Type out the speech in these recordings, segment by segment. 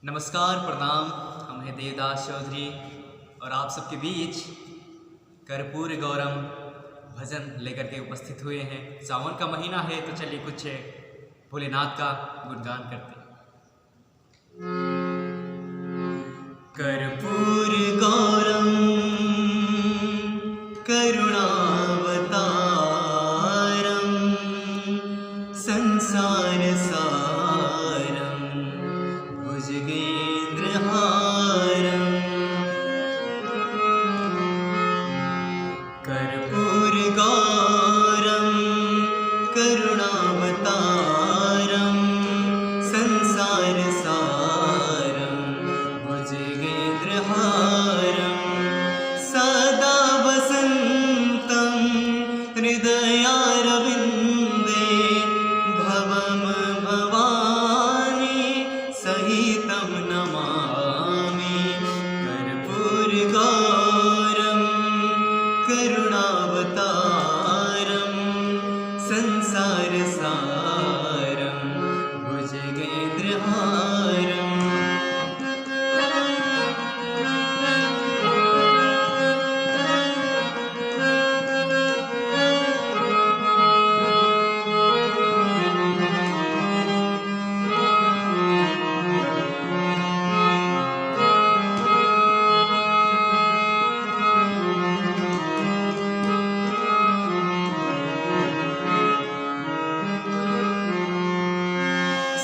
नमस्कार, प्रणाम। हम हैं देवदास चौधरी और आप सबके बीच कर्पूर गौरम भजन लेकर के उपस्थित हुए हैं। सावन का महीना है तो चलिए कुछ भोलेनाथ का गुणगान करते हैं। कर्पूर गौरम करुणावतारम संसार सारम भुजगेन्द्रहारम। कर्पूर गौरम करुणावतारम संसार सारम भुजगेन्द्रहारम। सदा वसन्तं हृदयारविन्दे भवं भवानी सहितं नमामि। कर्पूर गौरम करुणावतारम संसार सारम भुजगेन्द्रहारम।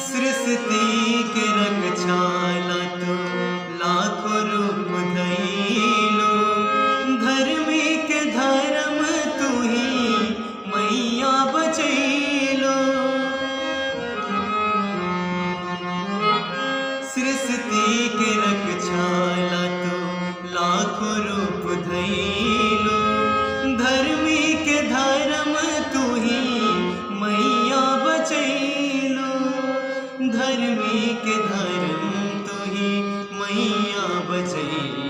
सृष्टि के रक्षाला तू लाखों रूप धइलो। धर्मी के धर्म तू ही मैया बचैलो। सृष्टि के रक्षाला तू लाखों रूप धइलो। धर्मी के धर्म तू ही मैया बचैलो। धर्मी के धर्म तू ही मैया बचैलो।